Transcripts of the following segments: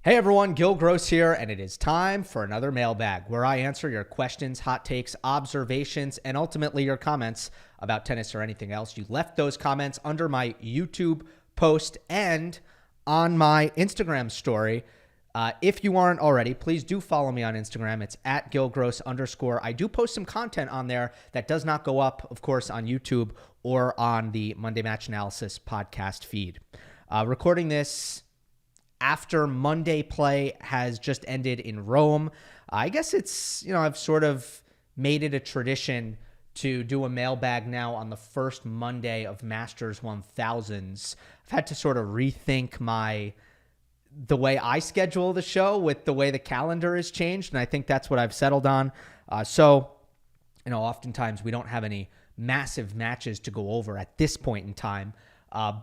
Hey everyone, Gill Gross here, and it is time for another mailbag where I answer your questions, hot takes, observations, and ultimately your comments about tennis or anything else. You left those comments under my YouTube post and on my Instagram story. If you aren't already, please do follow me on Instagram. It's at @GillGross_. I do post some content on there that does not go up, of course, on YouTube or on the Monday Match Analysis podcast feed. Recording this after Monday play has just ended in Rome. I guess it's, I've sort of made it a tradition to do a mailbag now on the first Monday of Masters 1000s. I've had to sort of rethink the way I schedule the show with the way the calendar has changed, and I think that's what I've settled on. Oftentimes we don't have any massive matches to go over at this point in time.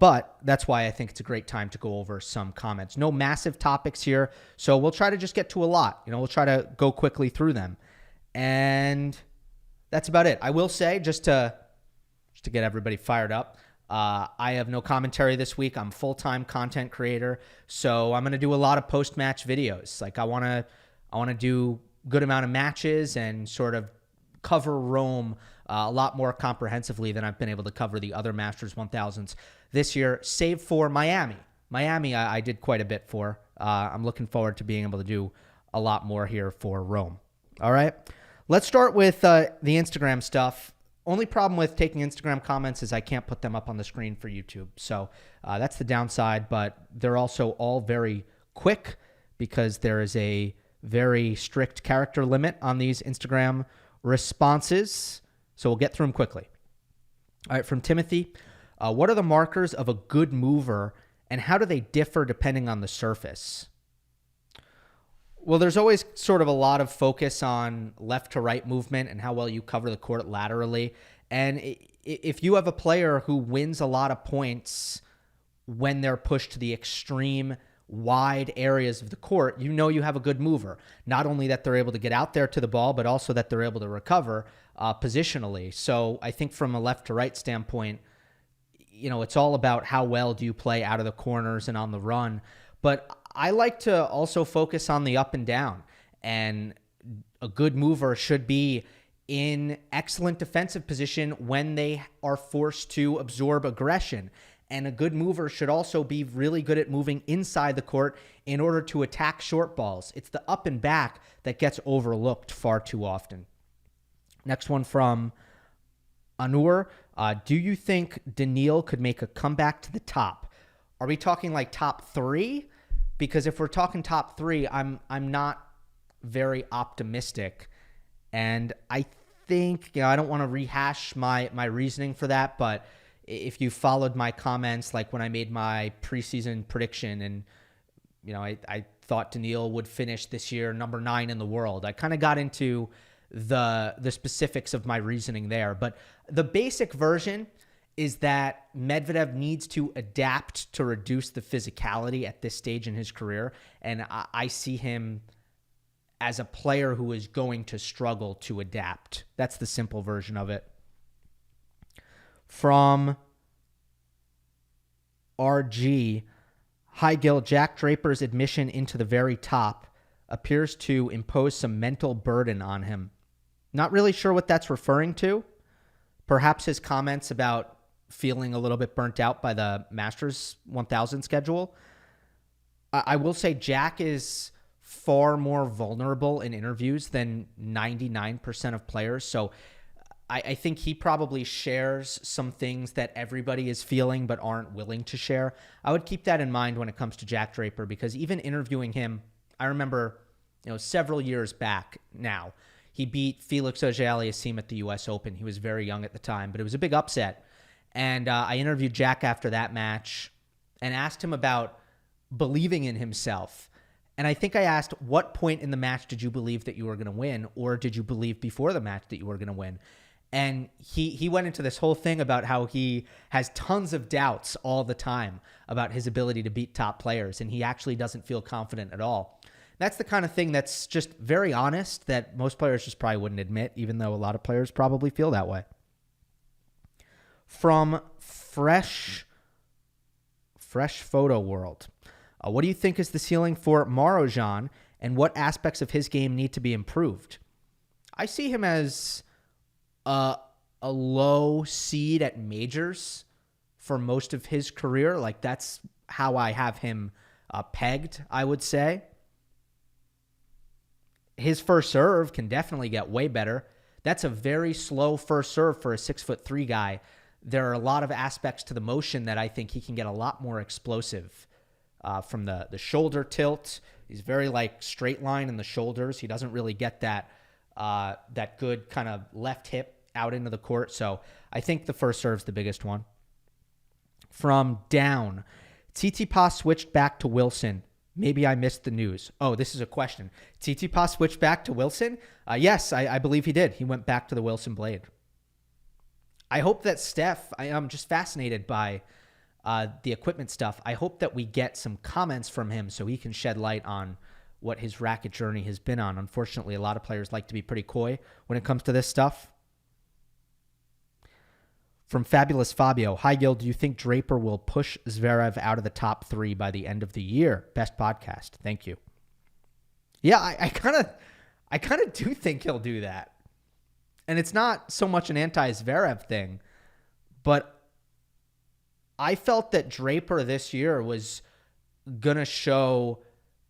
But that's why I think it's a great time to go over some comments. No massive topics here, so we'll try to just get to a lot. We'll try to go quickly through them. And that's about it. I will say, just to get everybody fired up, I have no commentary this week. I'm a full-time content creator, so I'm going to do a lot of post-match videos. Like I want to do a good amount of matches and sort of cover Rome a lot more comprehensively than I've been able to cover the other Masters 1000s this year, save for Miami. Miami, I did quite a bit for. I'm looking forward to being able to do a lot more here for Rome. All right, let's start with the Instagram stuff. Only problem with taking Instagram comments is I can't put them up on the screen for YouTube. So that's the downside, but they're also all very quick because there is a very strict character limit on these Instagram responses. So we'll get through them quickly. All right, from Timothy. What are the markers of a good mover, and how do they differ depending on the surface? Well, there's always sort of a lot of focus on left to right movement and how well you cover the court laterally. And if you have a player who wins a lot of points when they're pushed to the extreme wide areas of the court, you have a good mover. Not only that they're able to get out there to the ball, but also that they're able to recover positionally. So I think from a left to right standpoint, it's all about how well do you play out of the corners and on the run. But I like to also focus on the up and down. And a good mover should be in excellent defensive position when they are forced to absorb aggression. And a good mover should also be really good at moving inside the court in order to attack short balls. It's the up and back that gets overlooked far too often. Next one from Anur. Do you think Daniil could make a comeback to the top? Are we talking like top three? Because if we're talking top three, I'm not very optimistic. And I think, I don't want to rehash my reasoning for that, but if you followed my comments, like when I made my preseason prediction and, I thought Daniil would finish this year number 9 in the world. I kind of got into the specifics of my reasoning there. But the basic version is that Medvedev needs to adapt to reduce the physicality at this stage in his career. And I see him as a player who is going to struggle to adapt. That's the simple version of it. From RG, hi Gil, Jack Draper's admission into the very top appears to impose some mental burden on him. Not really sure what that's referring to. Perhaps his comments about feeling a little bit burnt out by the Masters 1000 schedule. I will say Jack is far more vulnerable in interviews than 99% of players. So I think he probably shares some things that everybody is feeling but aren't willing to share. I would keep that in mind when it comes to Jack Draper, because even interviewing him, I remember, several years back now, he beat Felix Auger-Aliassime at the U.S. Open. He was very young at the time, but it was a big upset. And I interviewed Jack after that match and asked him about believing in himself. And I think I asked, what point in the match did you believe that you were going to win? Or did you believe before the match that you were going to win? And he went into this whole thing about how he has tons of doubts all the time about his ability to beat top players. And he actually doesn't feel confident at all. That's the kind of thing that's just very honest that most players just probably wouldn't admit, even though a lot of players probably feel that way. From Fresh Photo World. What do you think is the ceiling for Marozsan, and what aspects of his game need to be improved? I see him as a low seed at majors for most of his career. Like, that's how I have him pegged, I would say. His first serve can definitely get way better. That's a very slow first serve for a 6'3" guy. There are a lot of aspects to the motion that I think he can get a lot more explosive from the shoulder tilt. He's very like straight line in the shoulders. He doesn't really get that good kind of left hip out into the court. So I think the first serve's the biggest one. From Down, Tsitsipas switched back to Wilson. Maybe I missed the news. Oh, this is a question. Tsitsipas switched back to Wilson? Yes, I believe he did. He went back to the Wilson blade. I hope that Steph, I'm just fascinated by the equipment stuff. I hope that we get some comments from him so he can shed light on what his racket journey has been on. Unfortunately, a lot of players like to be pretty coy when it comes to this stuff. From Fabulous Fabio, hi Gill, do you think Draper will push Zverev out of the top 3 by the end of the year? Best podcast. Thank you. Yeah, I kind of do think he'll do that. And it's not so much an anti-Zverev thing, but I felt that Draper this year was going to show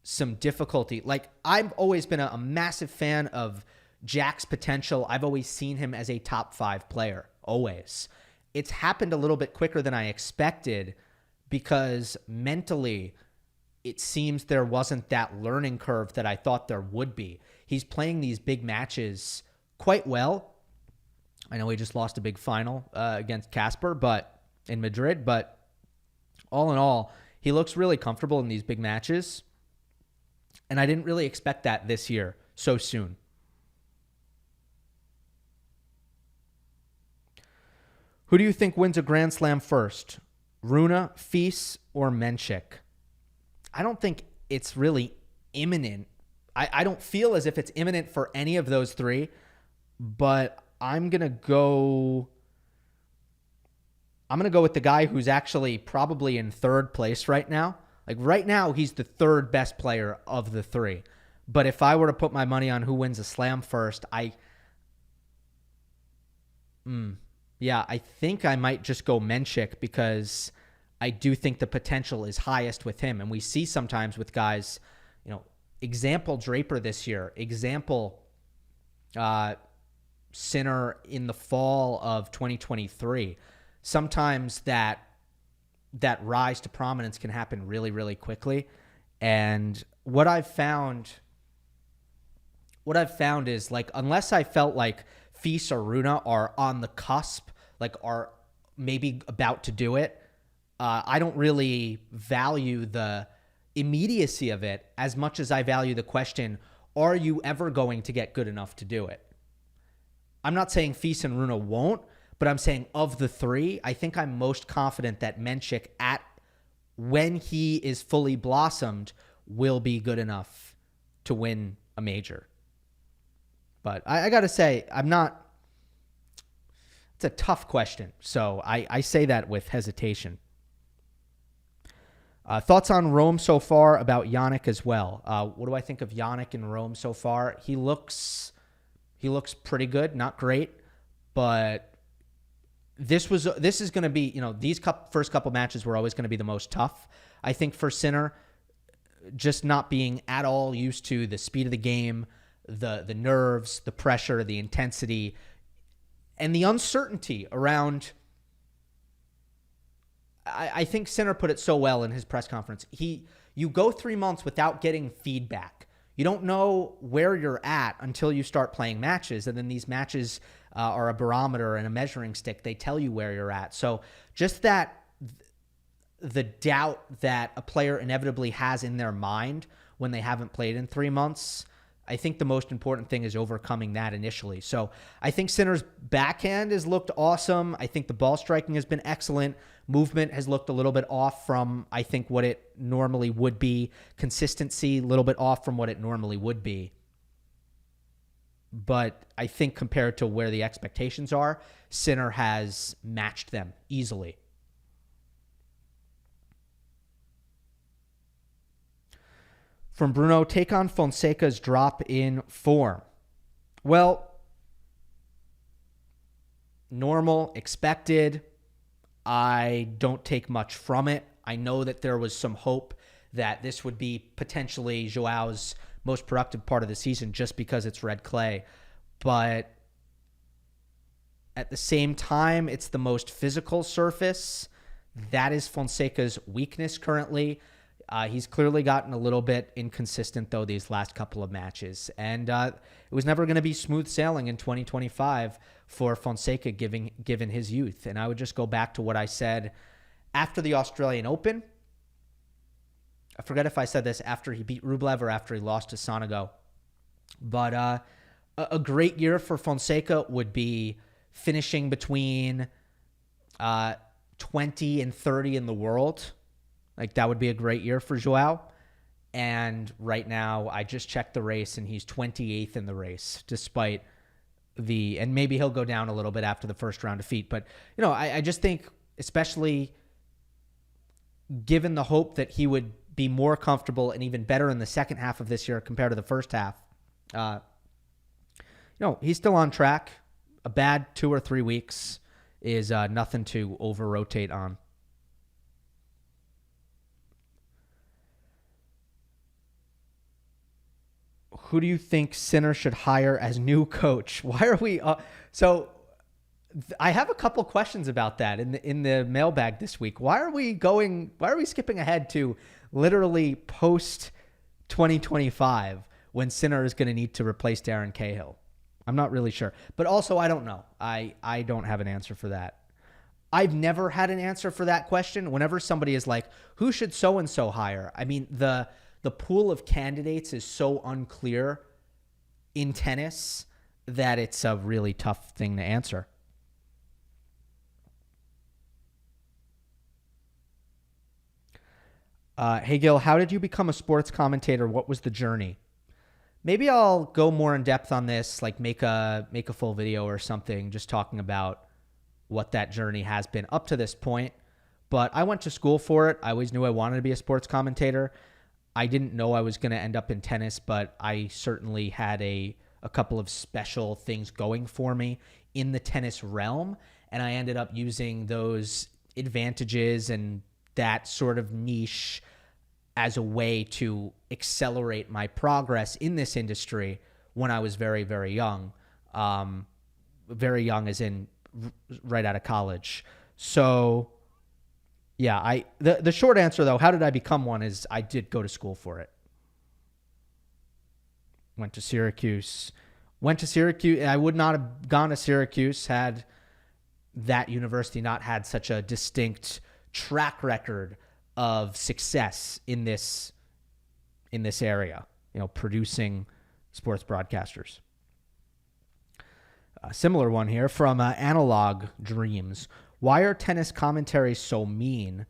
some difficulty. Like, I've always been a massive fan of Jack's potential. I've always seen him as a top 5 player, always. It's happened a little bit quicker than I expected because mentally it seems there wasn't that learning curve that I thought there would be. He's playing these big matches quite well. I know he just lost a big final against Casper in Madrid, but all in all, he looks really comfortable in these big matches. And I didn't really expect that this year so soon. Who do you think wins a Grand Slam first? Rune, Fils, or Menchik? I don't think it's really imminent. I don't feel as if it's imminent for any of those 3, but I'm going to go with the guy who's actually probably in 3rd place right now. Like right now, he's the 3rd best player of the 3. But if I were to put my money on who wins a slam first, I think I might just go Menchik because I do think the potential is highest with him. And we see sometimes with guys, example Draper this year, example Sinner in the fall of 2023. Sometimes that rise to prominence can happen really, really quickly. And what I've found is, like, unless I felt like Fils or Rune are on the cusp, like are maybe about to do it, I don't really value the immediacy of it as much as I value the question, are you ever going to get good enough to do it? I'm not saying Fils and Rune won't, but I'm saying of the 3, I think I'm most confident that Menchik, when he is fully blossomed, will be good enough to win a major. But I got to say, it's a tough question. So I say that with hesitation. Thoughts on Rome so far, about Jannik as well. What do I think of Jannik in Rome so far? He looks pretty good, not great, but this is going to be, these first couple matches were always going to be the most tough. I think for Sinner, just not being at all used to the speed of the game, the nerves, the pressure, the intensity, and the uncertainty around. I think Sinner put it so well in his press conference. You go 3 months without getting feedback. You don't know where you're at until you start playing matches, and then these matches are a barometer and a measuring stick. They tell you where you're at. So just the doubt that a player inevitably has in their mind when they haven't played in 3 months, I think the most important thing is overcoming that initially. So I think Sinner's backhand has looked awesome. I think the ball striking has been excellent. Movement has looked a little bit off from, I think, what it normally would be. Consistency, a little bit off from what it normally would be. But I think compared to where the expectations are, Sinner has matched them easily. From Bruno, take on Fonseca's drop in form. Well, normal, expected. I don't take much from it. I know that there was some hope that this would be potentially Joao's most productive part of the season just because it's red clay. But at the same time, it's the most physical surface. That is Fonseca's weakness currently. He's clearly gotten a little bit inconsistent, though, these last couple of matches. And it was never going to be smooth sailing in 2025 for Fonseca, given his youth. And I would just go back to what I said after the Australian Open. I forget if I said this after he beat Rublev or after he lost to Sonego. But a great year for Fonseca would be finishing between 20 and 30 in the world. Like, that would be a great year for Joao. And right now, I just checked the race, and he's 28th in the race, despite and maybe he'll go down a little bit after the first round defeat. But, I just think, especially given the hope that he would be more comfortable and even better in the second half of this year compared to the first half, he's still on track. A bad 2 or 3 weeks is nothing to over-rotate on. Who do you think Sinner should hire as new coach? Why are we... So I have a couple questions about that in the mailbag this week. Why are we skipping ahead to literally post 2025 when Sinner is going to need to replace Darren Cahill? I'm not really sure. But also, I don't know. I don't have an answer for that. I've never had an answer for that question. Whenever somebody is like, who should so-and-so hire? I mean, the pool of candidates is so unclear in tennis that it's a really tough thing to answer. Hey, Gill, how did you become a sports commentator? What was the journey? Maybe I'll go more in depth on this, like make a full video or something, just talking about what that journey has been up to this point. But I went to school for it. I always knew I wanted to be a sports commentator. I didn't know I was going to end up in tennis, but I certainly had a couple of special things going for me in the tennis realm. And I ended up using those advantages and that sort of niche as a way to accelerate my progress in this industry when I was very, very young. Very young as in right out of college. So yeah, the short answer though, how did I become one, is I did go to school for it. Went to Syracuse. I would not have gone to Syracuse had that university not had such a distinct track record of success in this area, producing sports broadcasters. A similar one here from Analog Dreams. Why are tennis commentaries so mean,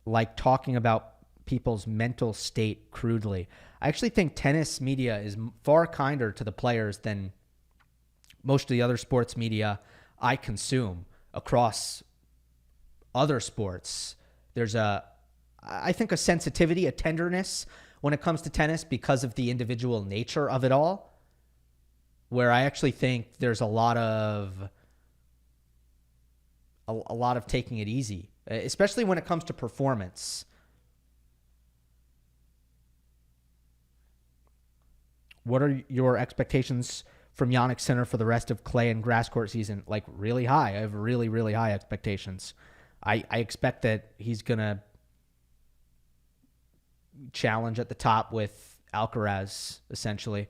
like talking about people's mental state crudely? I actually think tennis media is far kinder to the players than most of the other sports media I consume across other sports. There's I think a sensitivity, a tenderness when it comes to tennis because of the individual nature of it all, where I actually think there's a lot of taking it easy, especially when it comes to performance. What are your expectations from Jannik Sinner for the rest of clay and grass court season? Like, really high. I have really, really high expectations. I expect that he's going to challenge at the top with Alcaraz, essentially.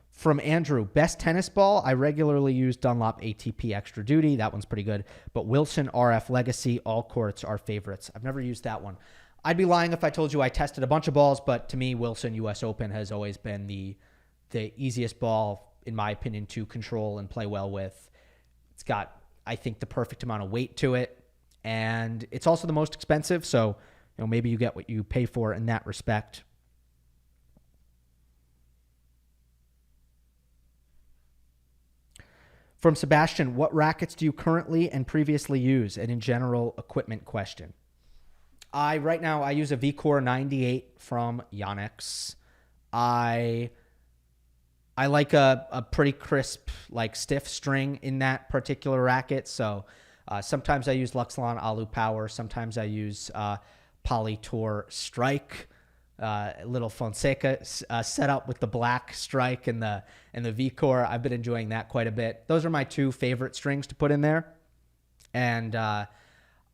From Andrew, best tennis ball? I regularly use Dunlop ATP Extra Duty. That one's pretty good. But Wilson RF Legacy, all courts are favorites. I've never used that one. I'd be lying if I told you I tested a bunch of balls, but to me, Wilson US Open has always been the easiest ball, in my opinion, to control and play well with. It's got, I think, the perfect amount of weight to it, and it's also the most expensive, so maybe you get what you pay for in that respect. From Sebastian, what rackets do you currently and previously use? And in general, equipment question. Right now I use a VCore 98 from Jannik's. I like a pretty crisp, like stiff string in that particular racket. So sometimes I use Luxilon Alu Power. Sometimes I use Polytour Strike. Little Fonseca setup with the black strike and the V-Core. I've been enjoying that quite a bit. Those are my two favorite strings to put in there. And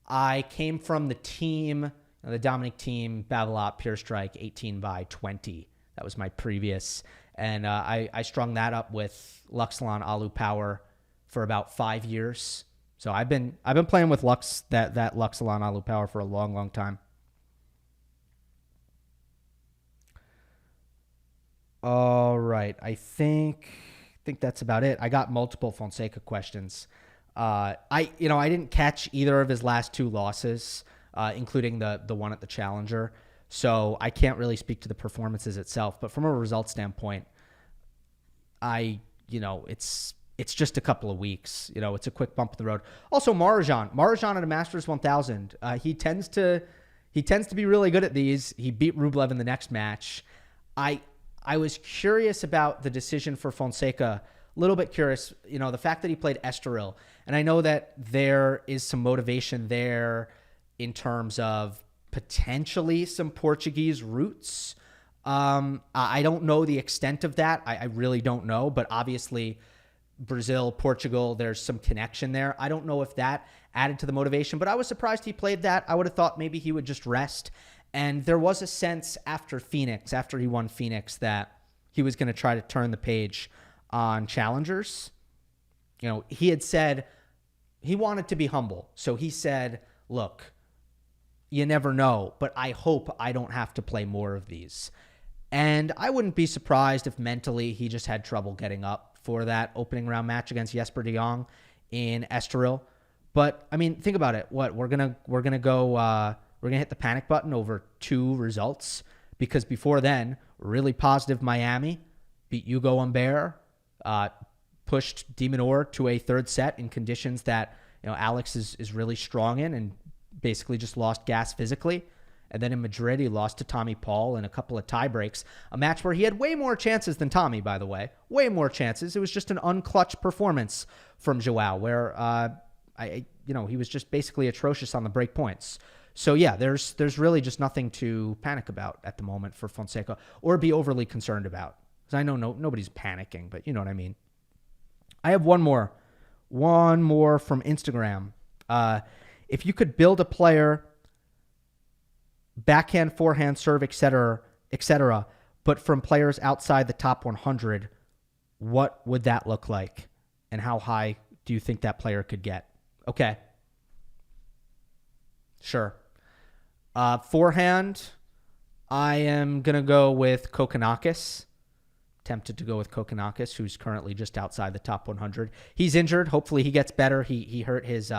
I came from the team, the Dominic team, Babolat Pure Strike 18 by 20. That was my previous. And I strung that up with Luxilon Alu Power for about 5 years. So I've been playing with that Luxilon Alu Power for a long, long time. All right, I think that's about it. I got multiple Fonseca questions. I didn't catch either of his last two losses, including the one at the Challenger. So I can't really speak to the performances itself, but from a result standpoint, it's just a couple of weeks. It's a quick bump in the road. Also, Marozsan at a Masters 1000, he tends to be really good at these. He beat Rublev in the next match. I was curious about the decision for Fonseca. A little bit curious, the fact that he played Estoril, and I know that there is some motivation there in terms of potentially some Portuguese roots. I don't know the extent of that. I really don't know, but obviously Brazil, Portugal, there's some connection there. I don't know if that added to the motivation, but I was surprised he played that. I would have thought maybe he would just rest. And there was a sense after he won Phoenix, that he was going to try to turn the page on challengers. He had said he wanted to be humble. So he said, look, you never know, but I hope I don't have to play more of these. And I wouldn't be surprised if mentally he just had trouble getting up for that opening round match against Jesper de Jong in Estoril. But I mean, think about it. What we're gonna hit the panic button over two results, because before then, really positive Miami beat Hugo Humbert, pushed de Minaur to a third set in conditions that Alex is really strong in, and basically just lost gas physically. And then in Madrid, he lost to Tommy Paul in a couple of tie breaks, a match where he had way more chances than Tommy, by the way, way more chances. It was just an unclutched performance from Joao, where he was just basically atrocious on the break points. So yeah, there's really just nothing to panic about at the moment for Fonseca, or be overly concerned about. Because I know nobody's panicking, but you know what I mean. I have one more from Instagram. If you could build a player, backhand, forehand, serve, etc., but from players outside the top 100, what would that look like? And how high do you think that player could get? Okay. Sure. Forehand, I am going to go with Kokkinakis. Tempted to go with Kokkinakis, who's currently just outside the top 100. He's injured. Hopefully he gets better. He hurt his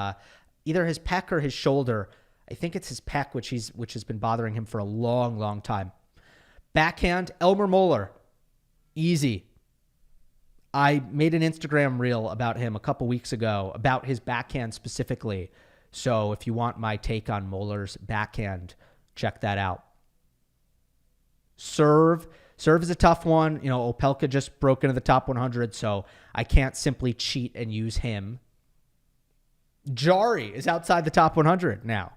either his pec or his shoulder. I think it's his pec, which has been bothering him for a long, long time. Backhand, Elmer Moeller. Easy. I made an Instagram reel about him a couple weeks ago, about his backhand specifically. So if you want my take on Moeller's backhand, check that out. Serve is a tough one. Opelka just broke into the top 100, so I can't simply cheat and use him. Jarry is outside the top 100 now.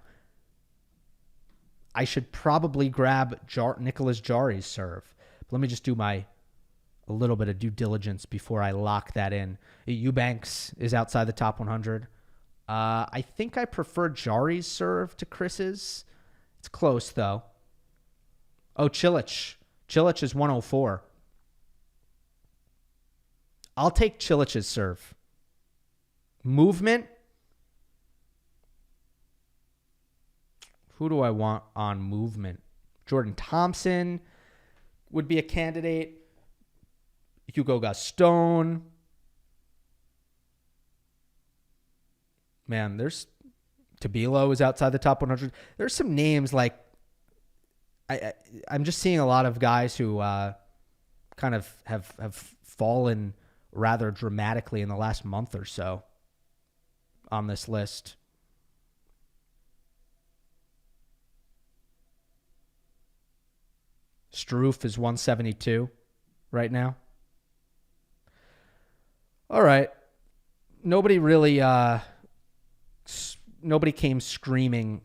I should probably grab Nicholas Jarry's serve. But let me just do a little bit of due diligence before I lock that in. Eubanks is outside the top 100. I think I prefer Jarry's serve to Chris's. It's close, though. Oh, Cilic. Cilic is 104. I'll take Cilic's serve. Movement. Who do I want on movement? Jordan Thompson would be a candidate. Hugo Gaston. Man, there's Tabilo is outside the top 100. There's some names like I'm just seeing a lot of guys who kind of have fallen rather dramatically in the last month or so on this list. Struff is 172 right now. All right. Nobody really nobody came screaming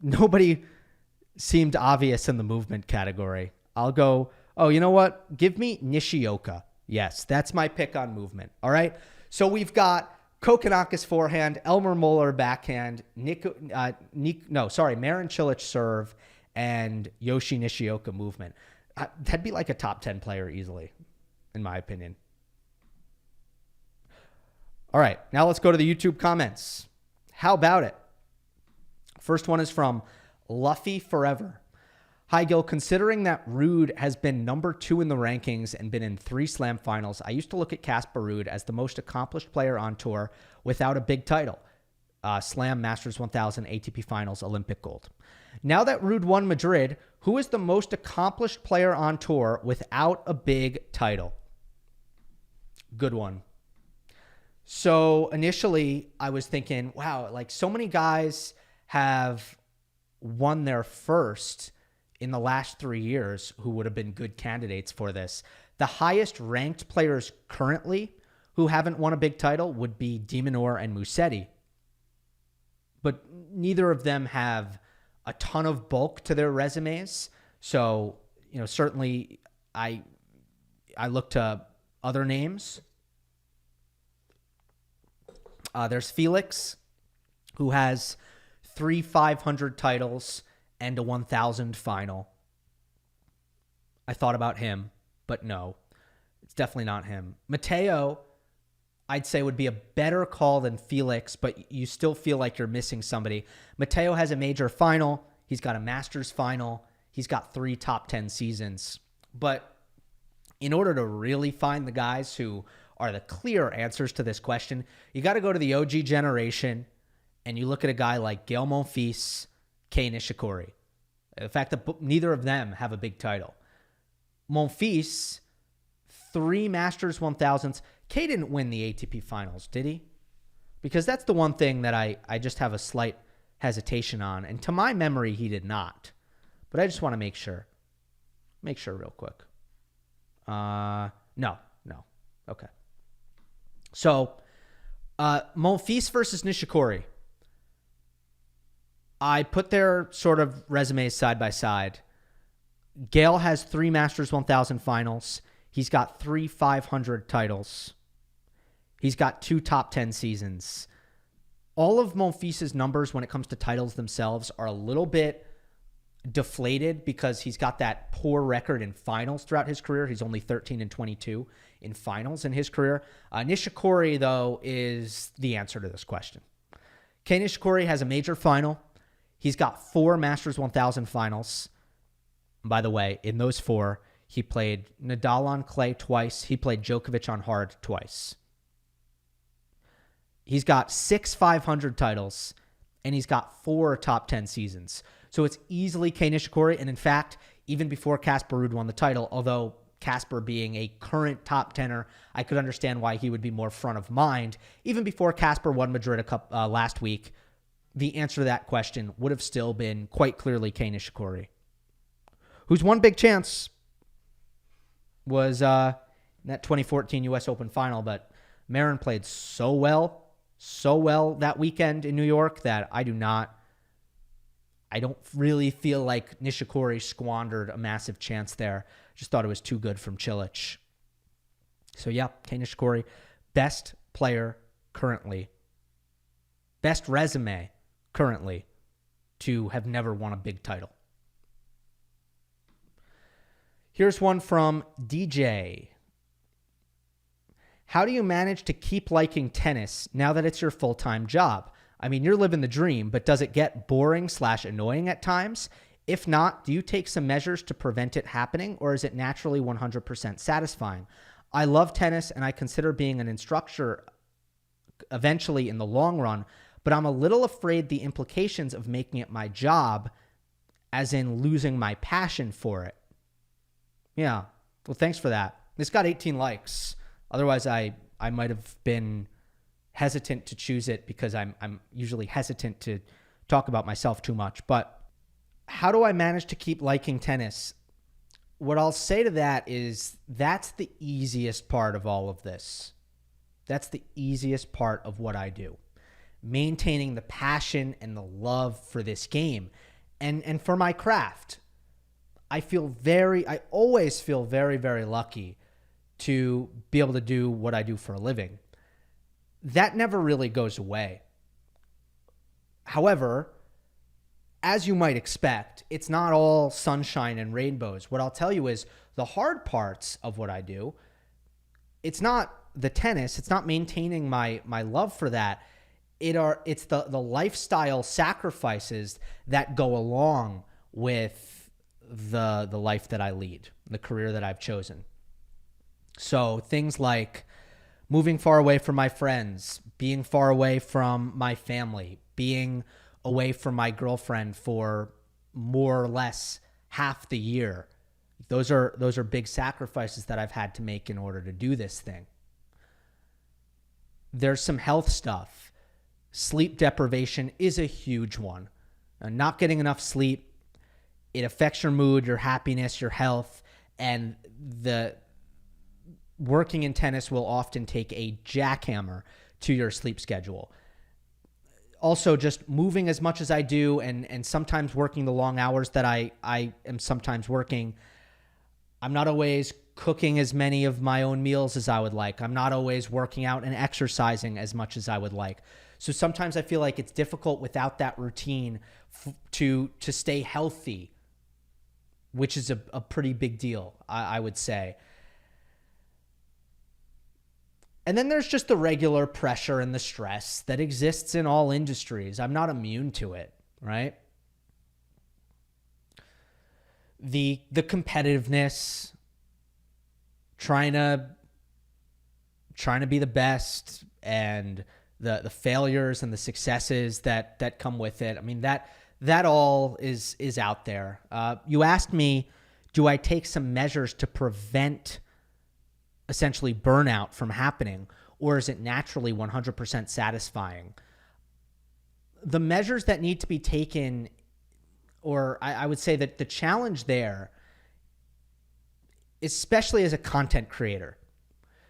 nobody seemed obvious in the movement category. I'll go, oh, you know what? Give me Nishioka. Yes, that's my pick on movement. All right. So we've got Kokkinakis forehand, Elmer Muller backhand, Marin Cilic serve, and Yoshi Nishioka movement. That'd be like a top 10 player easily, in my opinion. All right, now let's go to the YouTube comments. How about it? First one is from Luffy Forever. Hi, Gill. Considering that Ruud has been number 2 in the rankings and been in 3 Slam finals, I used to look at Casper Ruud as the most accomplished player on tour without a big title. Slam, Masters 1000, ATP Finals, Olympic gold. Now that Ruud won Madrid, who is the most accomplished player on tour without a big title? Good one. So initially I was thinking, wow, like so many guys have won their first in the last 3 years who would have been good candidates for this. The highest ranked players currently who haven't won a big title would be de Minaur and Musetti. But neither of them have a ton of bulk to their resumes. So, certainly I look to other names. There's Felix, who has 3 500 titles and a 1000 final. I thought about him, but no, it's definitely not him. Matteo, I'd say, would be a better call than Felix, but you still feel like you're missing somebody. Matteo has a major final. He's got a Masters final. He's got 3 top 10 seasons. But in order to really find the guys who are the clear answers to this question, you got to go to the OG generation and you look at a guy like Gael Monfils, Kei Nishikori. The fact that neither of them have a big title. Monfils, 3 Masters 1000s. Kei didn't win the ATP Finals, did he? Because that's the one thing that I just have a slight hesitation on. And to my memory, he did not. But I just want to make sure. Make sure real quick. No. Okay. So, Monfils versus Nishikori. I put their sort of resumes side by side. Gael has 3 Masters 1000 finals. He's got 3 500 titles. He's got 2 top 10 seasons. All of Monfils' numbers when it comes to titles themselves are a little bit deflated because he's got that poor record in finals throughout his career. He's only 13-22 in finals in his career. Nishikori, though, is the answer to this question. Kei Nishikori has a major final. He's got 4 Masters 1000 finals. By the way, in those 4, he played Nadal on clay twice. He played Djokovic on hard twice. He's got 6 500 titles, and he's got 4 top 10 seasons. So it's easily Kei Nishikori. And in fact, even before Casper Ruud won the title, although Casper being a current top 10er, I could understand why he would be more front of mind. Even before Casper won Madrid last week, the answer to that question would have still been quite clearly Kei Nishikori, whose one big chance was in that 2014 U.S. Open final. But Marin played so well that weekend in New York that I don't really feel like Nishikori squandered a massive chance there. Just thought it was too good from Cilic. So yeah, Kei Nishikori, best player currently, best resume currently to have never won a big title. Here's one from DJ. How do you manage to keep liking tennis now that it's your full-time job? I mean, you're living the dream, but does it get boring/annoying at times? If not, do you take some measures to prevent it happening, or is it naturally 100% satisfying? I love tennis, and I consider being an instructor eventually in the long run, but I'm a little afraid the implications of making it my job, as in losing my passion for it. Yeah, well, thanks for that. This got 18 likes. Otherwise, I might have been hesitant to choose it because I'm usually hesitant to talk about myself too much. But How do I manage to keep liking tennis? What I'll say to that is that's the easiest part of all of this. That's the easiest part of what I do. Maintaining the passion and the love for this game and for my craft. I always feel very, very lucky to be able to do what I do for a living. That never really goes away. However, as you might expect, it's not all sunshine and rainbows. What I'll tell you is the hard parts of what I do, it's not the tennis, it's not maintaining my love for that. It's the lifestyle sacrifices that go along with the life that I lead, the career that I've chosen. So things like moving far away from my friends, being far away from my family, being away from my girlfriend for more or less half the year. Those are big sacrifices that I've had to make in order to do this thing. There's some health stuff. Sleep deprivation is a huge one. Not getting enough sleep, it affects your mood, your happiness, your health, and the working in tennis will often take a jackhammer to your sleep schedule. Also, just moving as much as I do and sometimes working the long hours that I am sometimes working, I'm not always cooking as many of my own meals as I would like. I'm not always working out and exercising as much as I would like. So sometimes I feel like it's difficult without that routine to stay healthy, which is a pretty big deal, I would say. And then there's just the regular pressure and the stress that exists in all industries. I'm not immune to it, right? The competitiveness, trying to be the best, and the failures and the successes that come with it. I mean, that all is out there. You asked me, do I take some measures to prevent essentially burnout from happening, or is it naturally 100% satisfying? The measures that need to be taken, or I would say that the challenge there, especially as a content creator.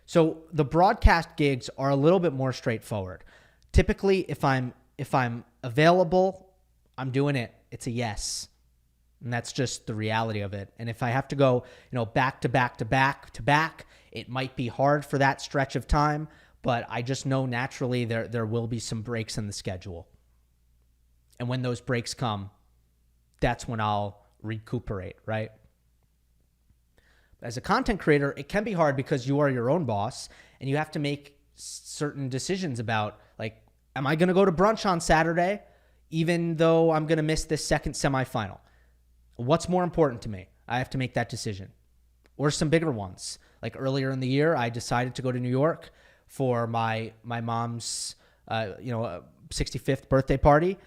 So the broadcast gigs are a little bit more straightforward. Typically, if I'm available, I'm doing it. It's a yes. And that's just the reality of it. And if I have to go, back to back to back to back, it might be hard for that stretch of time, but I just know naturally there will be some breaks in the schedule. And when those breaks come, that's when I'll recuperate, right? As a content creator, it can be hard because you are your own boss and you have to make certain decisions about, like, am I going to go to brunch on Saturday even though I'm going to miss this second semifinal? What's more important to me? I have to make that decision. Or some bigger ones. Like earlier in the year, I decided to go to New York for my mom's 65th birthday party.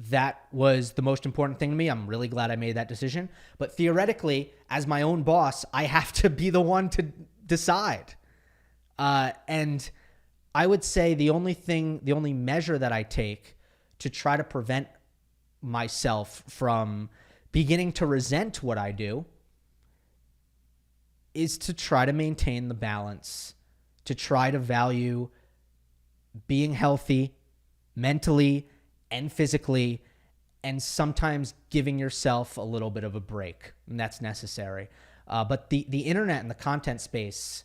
That was the most important thing to me. I'm really glad I made that decision. But theoretically, as my own boss, I have to be the one to decide. And I would say the only measure that I take to try to prevent myself from beginning to resent what I do is to try to maintain the balance, to try to value being healthy mentally and physically, and sometimes giving yourself a little bit of a break, and that's necessary. But the internet and the content space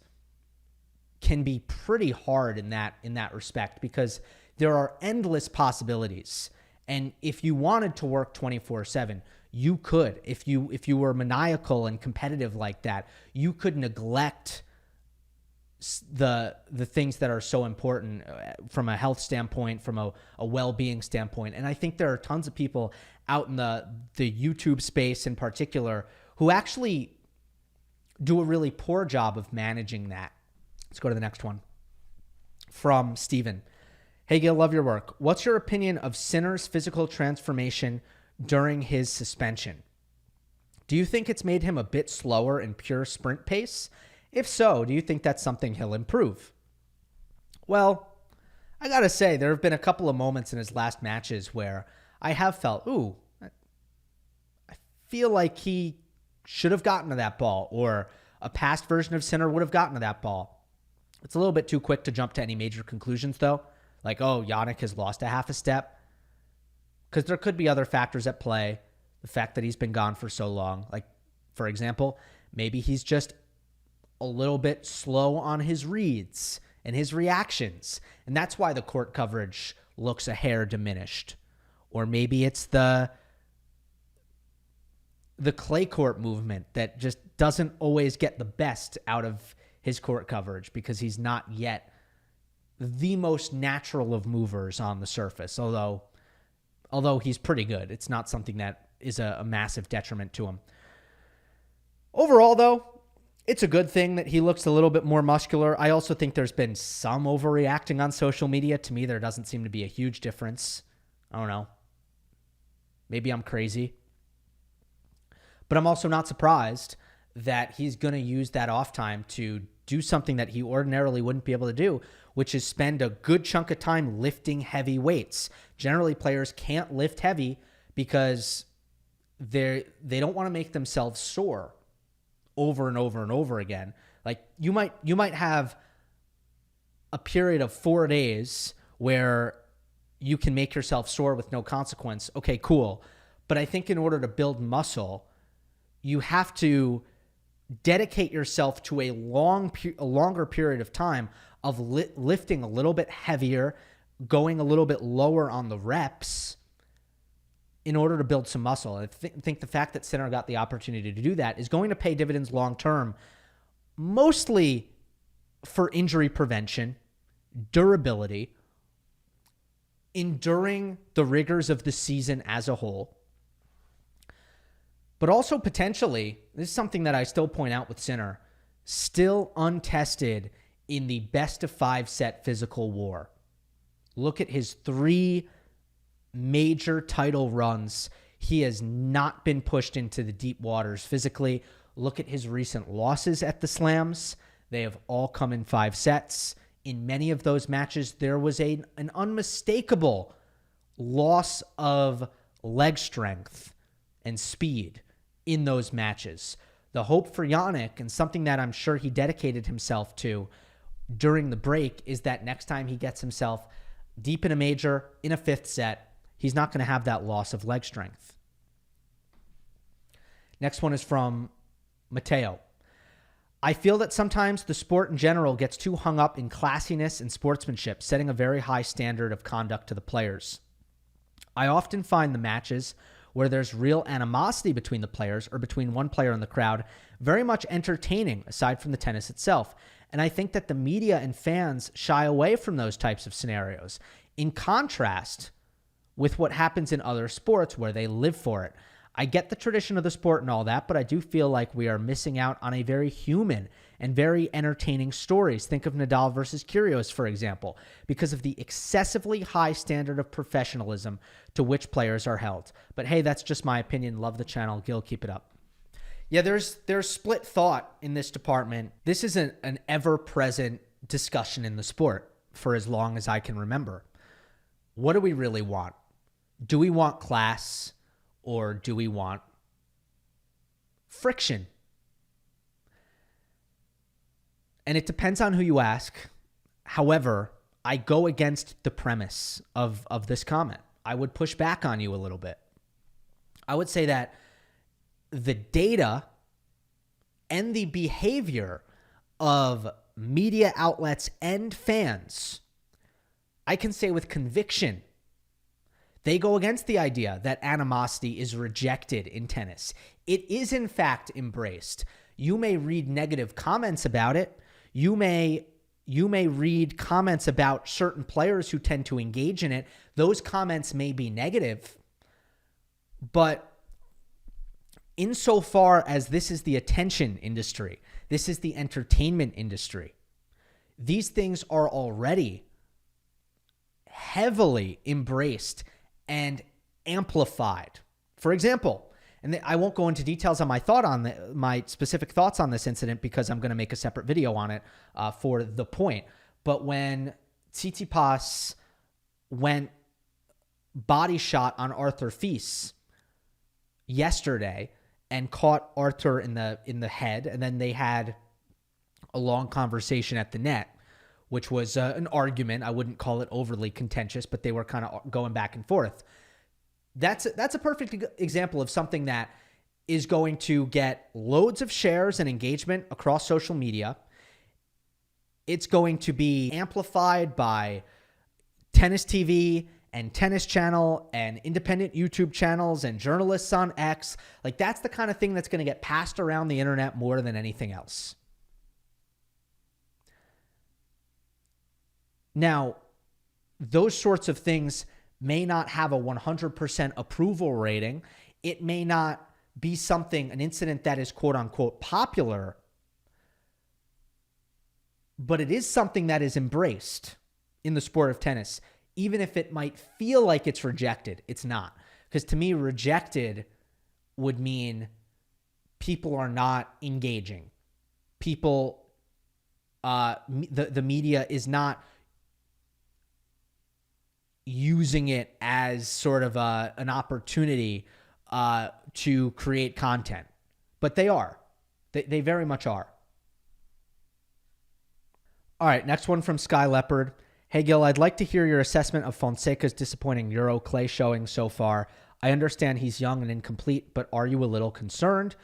can be pretty hard in that respect because there are endless possibilities. And if you wanted to work 24/7, you could. If you were maniacal and competitive like that, you could neglect the things that are so important from a health standpoint, from a well-being standpoint. And I think there are tons of people out in the YouTube space in particular who actually do a really poor job of managing that. Let's go to the next one. From Steven. Hey, Gill, love your work. What's your opinion of Sinner's physical transformation during his suspension? Do you think it's made him a bit slower in pure sprint pace? If so, do you think that's something he'll improve? Well, I gotta say, there have been a couple of moments in his last matches where I have felt, feel like he should have gotten to that ball, or a past version of Sinner would have gotten to that ball. It's a little bit too quick to jump to any major conclusions, though. Like, oh, Jannik has lost a half a step. Because there could be other factors at play. The fact that he's been gone for so long. Like, for example, maybe he's just a little bit slow on his reads and his reactions. And that's why the court coverage looks a hair diminished. Or maybe it's the clay court movement that just doesn't always get the best out of his court coverage because he's not yet the most natural of movers on the surface. Although he's pretty good, it's not something that is a massive detriment to him. Overall, though, it's a good thing that he looks a little bit more muscular. I also think there's been some overreacting on social media. To me, there doesn't seem to be a huge difference. I don't know. Maybe I'm crazy. But I'm also not surprised that he's going to use that off time to do something that he ordinarily wouldn't be able to do, which is spend a good chunk of time lifting heavy weights. Generally, players can't lift heavy because they don't want to make themselves sore over and over and over again. Like you might have a period of 4 days where you can make yourself sore with no consequence. Okay, cool. But I think in order to build muscle, you have to dedicate yourself to a longer period of time of lifting a little bit heavier, going a little bit lower on the reps in order to build some muscle. I think the fact that Sinner got the opportunity to do that is going to pay dividends long term, mostly for injury prevention, durability, enduring the rigors of the season as a whole. But also potentially, this is something that I still point out with Sinner, still untested in the best of 5 set physical war. Look at his 3 major title runs. He has not been pushed into the deep waters physically. Look at his recent losses at the slams. They have all come in 5 sets. In many of those matches, there was an unmistakable loss of leg strength and speed in those matches. The hope for Jannik, and something that I'm sure he dedicated himself to during the break, is that next time he gets himself deep in a major, in a 5th set, he's not going to have that loss of leg strength. Next one is from Matteo. I feel that sometimes the sport in general gets too hung up in classiness and sportsmanship, setting a very high standard of conduct to the players. I often find the matches where there's real animosity between the players or between one player and the crowd very much entertaining aside from the tennis itself. And I think that the media and fans shy away from those types of scenarios, in contrast with what happens in other sports where they live for it. I get the tradition of the sport and all that, but I do feel like we are missing out on a very human and very entertaining stories. Think of Nadal versus Kyrgios, for example, because of the excessively high standard of professionalism to which players are held. But hey, that's just my opinion. Love the channel. Gil, keep it up. Yeah, there's split thought in this department. This is an ever-present discussion in the sport for as long as I can remember. What do we really want? Do we want class, or do we want friction? And it depends on who you ask. However, I go against the premise of this comment. I would push back on you a little bit. I would say that the data and the behavior of media outlets and fans, I can say with conviction, they go against the idea that animosity is rejected in tennis. It is, in fact, embraced. You may read negative comments about it. You may read comments about certain players who tend to engage in it. Those comments may be negative, but insofar as this is the attention industry, this is the entertainment industry, these things are already heavily embraced and amplified. For example, and I won't go into details on my specific thoughts on this incident because I'm going to make a separate video on it for the point. But when Tsitsipas went body shot on Arthur Fils yesterday, and caught Arthur in the head, and then they had a long conversation at the net, which was an argument. I wouldn't call it overly contentious, but they were kind of going back and forth. That's a perfect example of something that is going to get loads of shares and engagement across social media. It's going to be amplified by Tennis TV and Tennis Channel and independent YouTube channels and journalists on X. Like, that's the kind of thing that's going to get passed around the internet more than anything else. Now, those sorts of things may not have a 100% approval rating. It may not be something, an incident that is quote unquote popular, but it is something that is embraced in the sport of tennis. Even if it might feel like it's rejected, it's not. Because to me, rejected would mean people are not engaging. People, the media is not using it as sort of an opportunity to create content. But they are. They very much are. All right, next one from Sky Leopard. Hey, Gill, I'd like to hear your assessment of Fonseca's disappointing Euro clay showing so far. I understand he's young and incomplete, but are you a little concerned?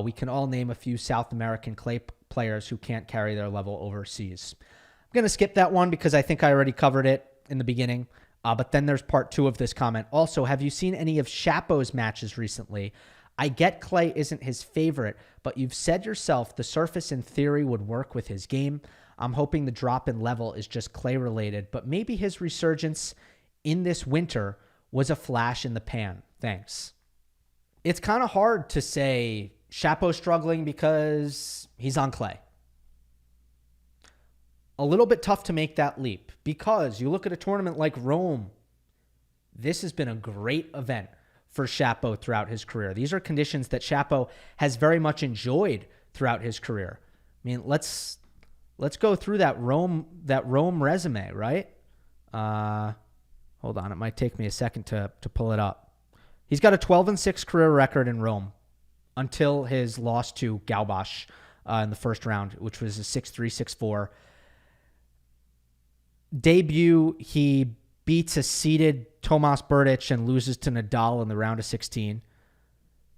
We can all name a few South American clay players who can't carry their level overseas. I'm going to skip that one because I think I already covered it in the beginning. But then there's part 2 of this comment. Also, have you seen any of Shapo's matches recently? I get clay isn't his favorite, but you've said yourself the surface in theory would work with his game. I'm hoping the drop in level is just clay related, but maybe his resurgence in this winter was a flash in the pan. Thanks. It's kind of hard to say Shapo's struggling because he's on clay. A little bit tough to make that leap because you look at a tournament like Rome. This has been a great event for Shapo throughout his career. These are conditions that Shapo has very much enjoyed throughout his career. I mean, let's go through that Rome resume, right? Hold on, it might take me a second to pull it up. He's got a 12-6 career record in Rome until his loss to Galbash in the first round, which was a 6-3, 6-4. Debut, he beats a seeded Tomas Berdych and loses to Nadal in the round of 16.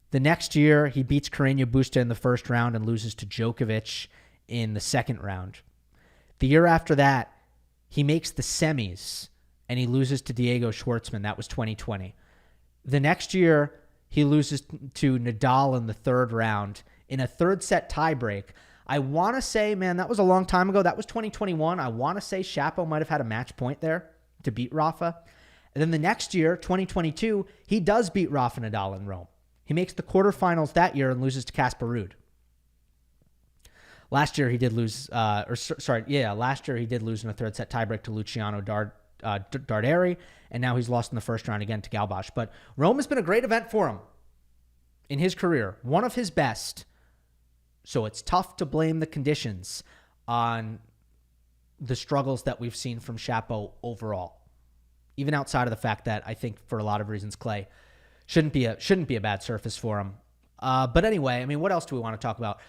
The next year, he beats Carreño Busta in the first round and loses to Djokovic in the second round. The year after that, he makes the semis and he loses to Diego Schwartzman. That was 2020. The next year, he loses to Nadal in the third round in a third set tiebreak. I want to say, man, that was a long time ago. That was 2021. I want to say Shapo might have had a match point there to beat Rafa. And then the next year, 2022, he does beat Rafa Nadal in Rome. He makes the quarterfinals that year and loses to Casper Ruud. Last year he did lose, last year he did lose in a third set tiebreak to Luciano Darderi, and now he's lost in the first round again to Galbash. But Rome has been a great event for him in his career, one of his best. So it's tough to blame the conditions on the struggles that we've seen from Shapo overall, even outside of the fact that I think for a lot of reasons clay shouldn't be a bad surface for him. But anyway, I mean, what else do we want to talk about?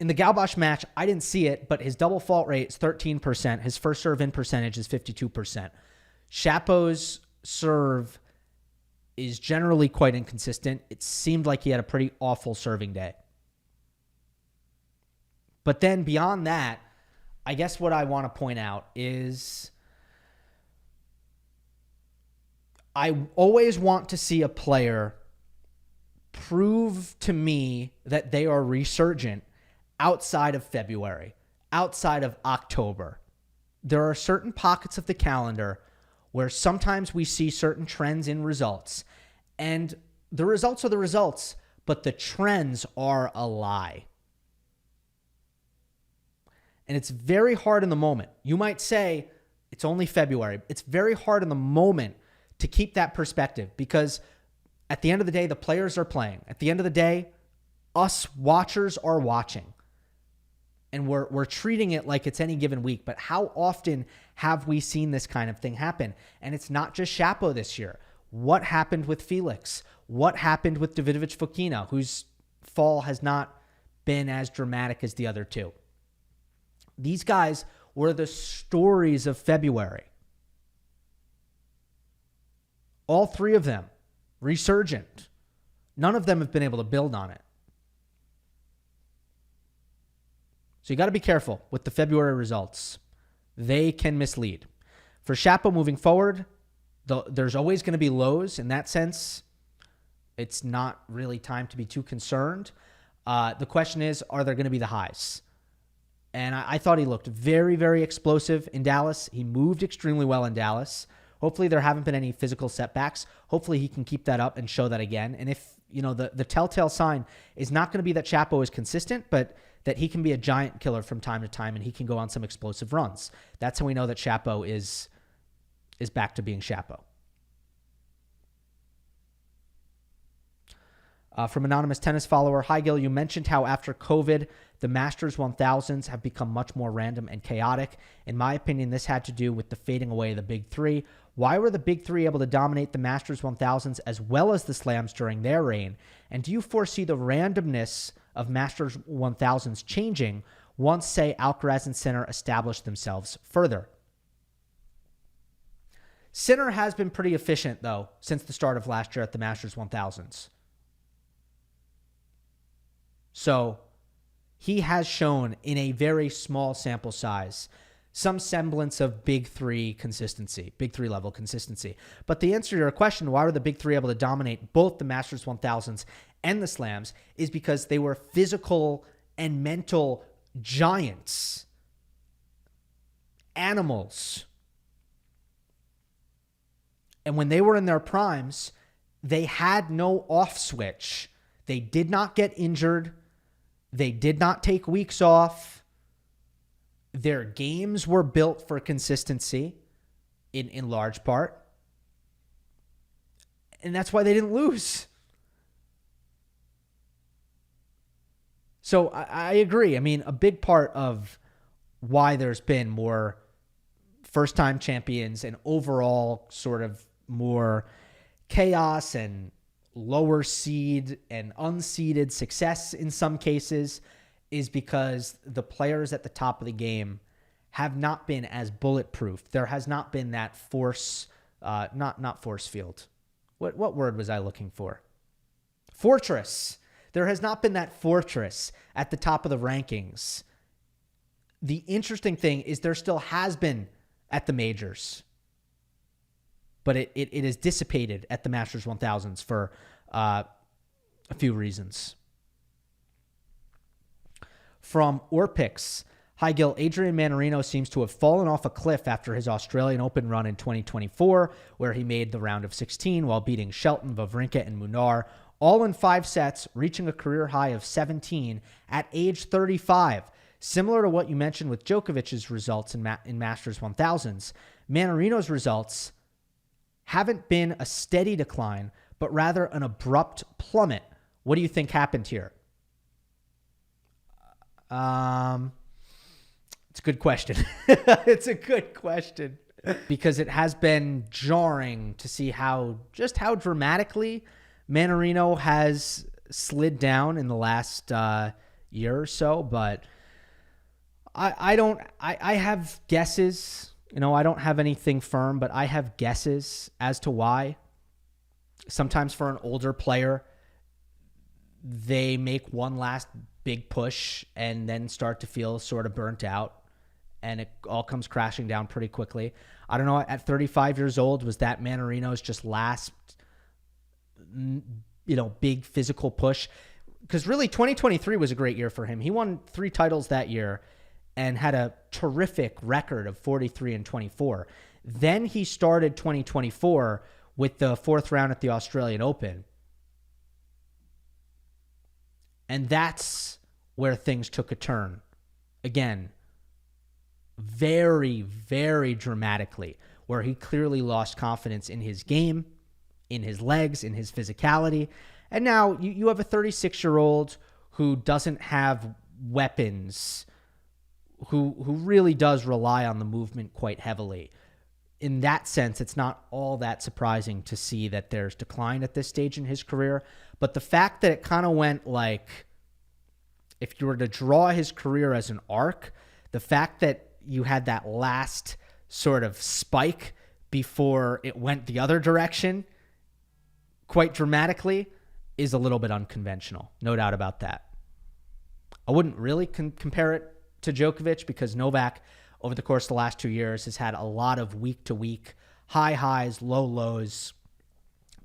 In the Galbash match, I didn't see it, but his double fault rate is 13%. His first serve in percentage is 52%. Shapo's serve is generally quite inconsistent. It seemed like he had a pretty awful serving day. But then beyond that, I guess what I want to point out is I always want to see a player prove to me that they are resurgent outside of February, outside of October. There are certain pockets of the calendar where sometimes we see certain trends in results, and the results are the results, but the trends are a lie. And it's very hard in the moment. You might say it's only February. It's very hard in the moment to keep that perspective because at the end of the day, the players are playing. At the end of the day, us watchers are watching. And we're treating it like it's any given week. But how often have we seen this kind of thing happen? And it's not just Shapo this year. What happened with Felix? What happened with Davidovich Fokina, who's fall has not been as dramatic as the other two. These guys were the stories of February. All three of them resurgent. None of them have been able to build on it. So you got to be careful with the February results. They can mislead. For Shapo moving forward, there's always going to be lows. In that sense, it's not really time to be too concerned. The question is, are there going to be the highs? And I thought he looked very, very explosive in Dallas. He moved extremely well in Dallas. Hopefully there haven't been any physical setbacks. Hopefully he can keep that up and show that again. And if, the telltale sign is not going to be that Shapo is consistent, but that he can be a giant killer from time to time and he can go on some explosive runs. That's how we know that Shapo is back to being Shapo. From anonymous tennis follower, hi Gill, you mentioned how after COVID, the Masters 1000s have become much more random and chaotic. In my opinion, this had to do with the fading away of the big three. Why were the big three able to dominate the Masters 1000s as well as the slams during their reign? And do you foresee the randomness of Masters 1000s changing once, say, Alcaraz and Sinner establish themselves further? Sinner has been pretty efficient, though, since the start of last year at the Masters 1000s. So he has shown in a very small sample size some semblance of big three consistency, big three level consistency. But the answer to your question, why were the big three able to dominate both the Masters 1000s and the slams, is because they were physical and mental giants, animals. And when they were in their primes, they had no off switch. They did not get injured. They did not take weeks off. Their games were built for consistency in large part. And that's why they didn't lose. So I agree. I mean, a big part of why there's been more first-time champions and overall sort of more chaos and lower seed and unseeded success in some cases is because the players at the top of the game have not been as bulletproof. There has not been that force, not force field. What word was I looking for? Fortress. There has not been that fortress at the top of the rankings. The interesting thing is there still has been at the majors, but it is dissipated at the Masters 1000s for a few reasons. From Orpix, hi Gill, Adrian Mannarino seems to have fallen off a cliff after his Australian Open run in 2024, where he made the round of 16 while beating Shelton, Wawrinka, and Munar, all in 5 sets, reaching a career high of 17 at age 35. Similar to what you mentioned with Djokovic's results in Masters 1000s, Mannarino's results haven't been a steady decline, but rather an abrupt plummet. What do you think happened here? It's a good question. It's a good question because it has been jarring to see how dramatically Mannarino has slid down in the last year or so. But I have guesses. I don't have anything firm, but I have guesses as to why. Sometimes for an older player, they make one last big push and then start to feel sort of burnt out, and it all comes crashing down pretty quickly. I don't know, at 35 years old, was that Mannarino's just last, big physical push? Because really 2023 was a great year for him. He won 3 titles that year and had a terrific record of 43-24. Then he started 2024 with the 4th round at the Australian Open. And that's where things took a turn. Again, very, very dramatically, where he clearly lost confidence in his game, in his legs, in his physicality. And now you have a 36-year-old who doesn't have weapons, who really does rely on the movement quite heavily. in that sense, it's not all that surprising to see that there's decline at this stage in his career. But the fact that it kind of went like, if you were to draw his career as an arc, the fact that you had that last sort of spike before it went the other direction quite dramatically is a little bit unconventional. No doubt about that. I wouldn't really compare it to Djokovic because Novak, over the course of the last 2 years, has had a lot of week-to-week high highs, low lows.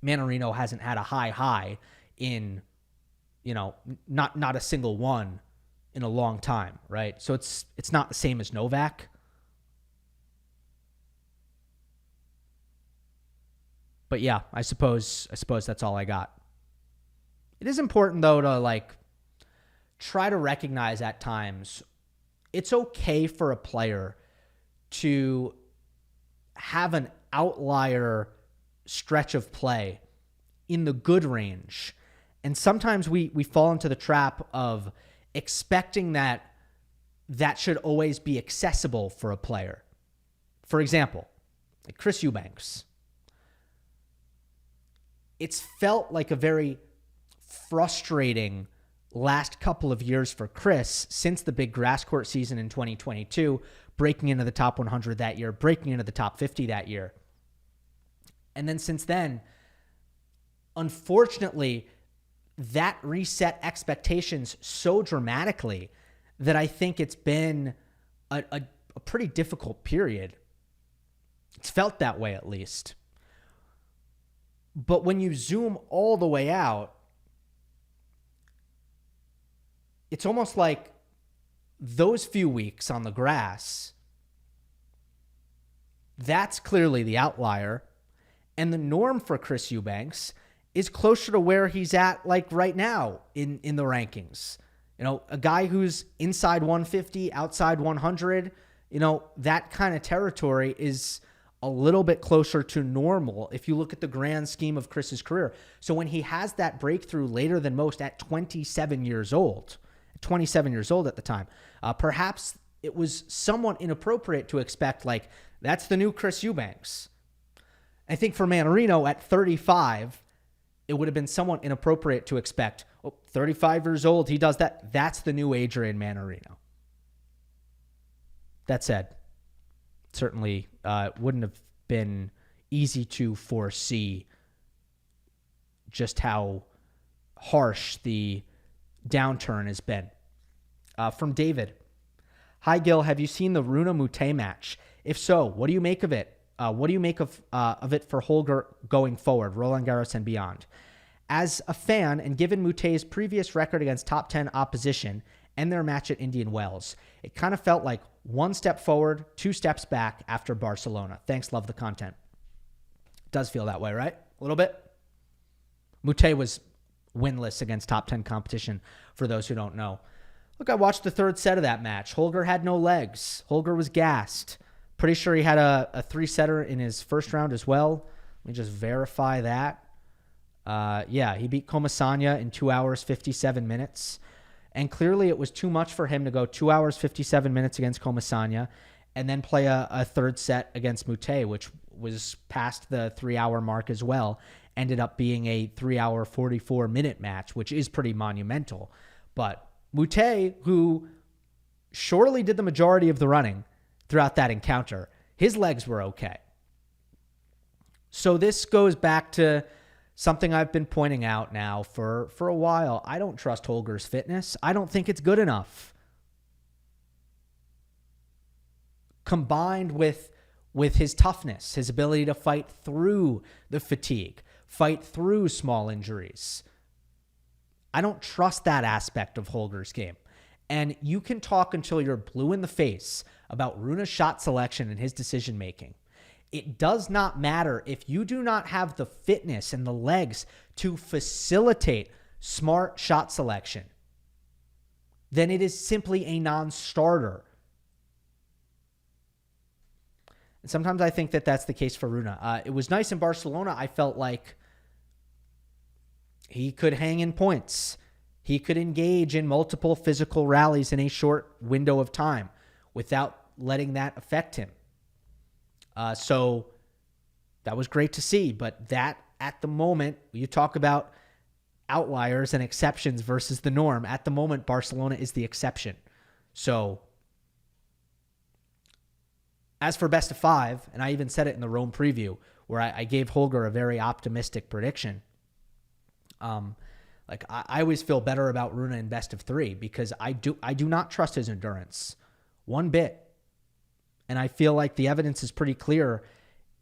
Mannarino hasn't had a high in, not a single one in a long time, right? So it's not the same as Novak. But yeah, I suppose that's all I got. It is important though to try to recognize at times it's okay for a player to have an outlier stretch of play in the good range. And sometimes we fall into the trap of expecting that should always be accessible for a player. For example, like Chris Eubanks. It's felt like a very frustrating last couple of years for Chris since the big grass court season in 2022, breaking into the top 100 that year, breaking into the top 50 that year. And then since then, unfortunately, that reset expectations so dramatically that I think it's been a pretty difficult period. It's felt that way at least. But when you zoom all the way out, it's almost like those few weeks on the grass, that's clearly the outlier. And the norm for Chris Eubanks is closer to where he's at right now in the rankings. A guy who's inside 150, outside 100, that kind of territory is a little bit closer to normal if you look at the grand scheme of Chris's career. So when he has that breakthrough later than most at 27 years old at the time, perhaps it was somewhat inappropriate to expect that's the new Chris Eubanks. I think for Mannarino at 35, it would have been somewhat inappropriate to expect, 35 years old, he does that. That's the new Adrian Mannarino. That said, certainly wouldn't have been easy to foresee just how harsh the downturn has been. From David. Hi, Gill. Have you seen the Rune Moutet match? If so, what do you make of it? What do you make of it for Holger going forward, Roland Garros and beyond? As a fan, and given Moutet's previous record against top 10 opposition and their match at Indian Wells, it kind of felt like one step forward, two steps back after Barcelona. Thanks, love the content. Does feel that way, right? A little bit. Moutet was winless against top 10 competition, for those who don't know. Look, I watched the third set of that match. Holger had no legs. Holger was gassed. Pretty sure he had a three-setter in his first round as well. Let me just verify that. He beat Comasagna in 2 hours, 57 minutes. And clearly it was too much for him to go 2 hours, 57 minutes against Comasagna and then play a third set against Moutet, which was past the 3-hour mark as well. Ended up being a 3-hour, 44-minute match, which is pretty monumental. But Moutet, who surely did the majority of the running throughout that encounter, his legs were okay. So this goes back to something I've been pointing out now for a while. I don't trust Holger's fitness. I don't think it's good enough. Combined with his toughness, his ability to fight through the fatigue, fight through small injuries. I don't trust that aspect of Holger's game. And you can talk until you're blue in the face about Rune's shot selection and his decision-making. It does not matter if you do not have the fitness and the legs to facilitate smart shot selection. Then it is simply a non-starter. And sometimes I think that that's the case for Rune. It was nice in Barcelona. I felt like he could hang in points. He could engage in multiple physical rallies in a short window of time without letting that affect him. So that was great to see. But that, at the moment, you talk about outliers and exceptions versus the norm. At the moment, Barcelona is the exception. So as for best of 5, and I even said it in the Rome preview where I gave Holger a very optimistic prediction. I always feel better about Rune in best of 3 because I do not trust his endurance one bit. And I feel like the evidence is pretty clear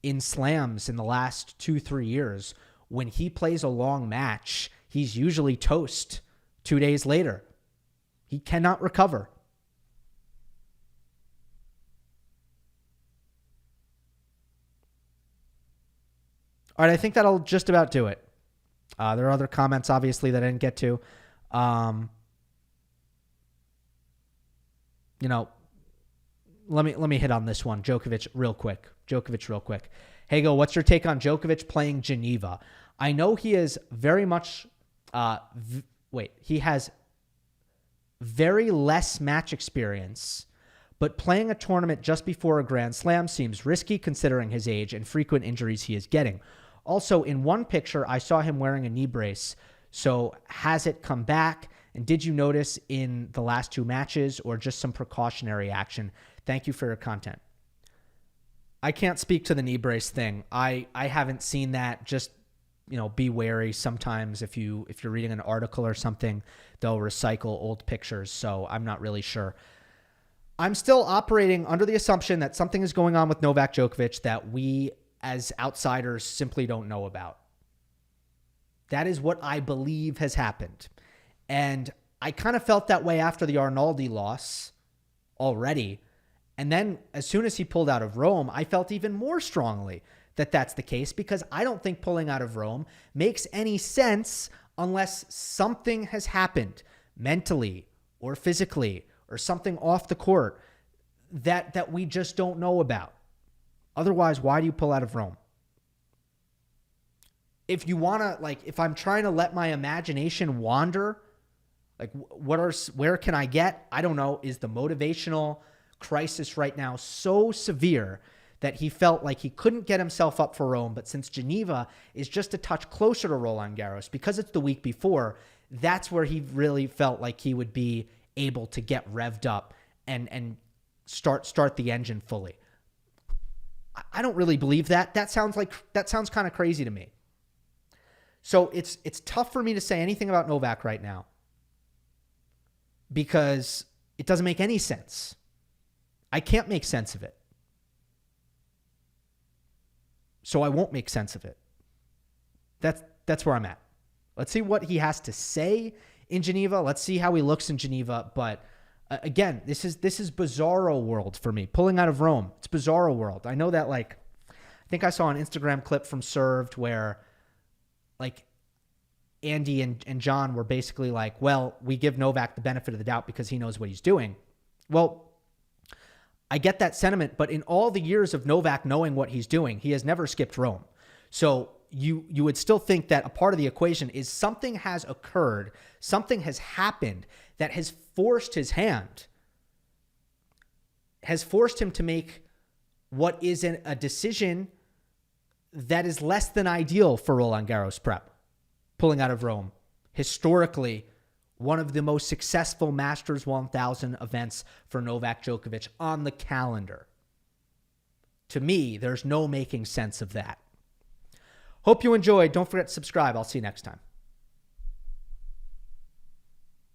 in slams in the last 2-3 years. When he plays a long match, he's usually toast 2 days later. He cannot recover. All right, I think that'll just about do it. There are other comments, obviously, that I didn't get to. Let me hit on this one. Djokovic real quick. Hago, what's your take on Djokovic playing Geneva? I know he is very much... he has very less match experience, but playing a tournament just before a Grand Slam seems risky considering his age and frequent injuries he is getting. Also, in one picture, I saw him wearing a knee brace. So has it come back? And did you notice in the last 2 matches or just some precautionary action? Thank you for your content. I can't speak to the knee brace thing. I haven't seen that. Just, be wary. Sometimes if you're reading an article or something, they'll recycle old pictures. So I'm not really sure. I'm still operating under the assumption that something is going on with Novak Djokovic that we as outsiders simply don't know about. That is what I believe has happened. And I kind of felt that way after the Arnaldi loss already. And then as soon as he pulled out of Rome, I felt even more strongly that that's the case because I don't think pulling out of Rome makes any sense unless something has happened mentally or physically or something off the court that we just don't know about. Otherwise, why do you pull out of Rome? If you want to, if I'm trying to let my imagination wander, where can I get? I don't know. Is the motivational crisis right now so severe that he felt like he couldn't get himself up for Rome, but since Geneva is just a touch closer to Roland Garros, because it's the week before, that's where he really felt like he would be able to get revved up and start the engine fully. I don't really believe that. That sounds kind of crazy to me. So it's tough for me to say anything about Novak right now because it doesn't make any sense. I can't make sense of it. So I won't make sense of it. That's where I'm at. Let's see what he has to say in Geneva. Let's see how he looks in Geneva. But again, this is bizarro world for me. Pulling out of Rome, it's bizarro world. I know that I think I saw an Instagram clip from Served where Andy and John were basically like, well, we give Novak the benefit of the doubt because he knows what he's doing. Well, I get that sentiment, but in all the years of Novak knowing what he's doing, he has never skipped Rome. So you would still think that a part of the equation is something has occurred, something has happened that has forced his hand, has forced him to make what is a decision that is less than ideal for Roland Garros prep. Pulling out of Rome, historically, one of the most successful Masters 1000 events for Novak Djokovic on the calendar. To me, there's no making sense of that. Hope you enjoyed. Don't forget to subscribe. I'll see you next time.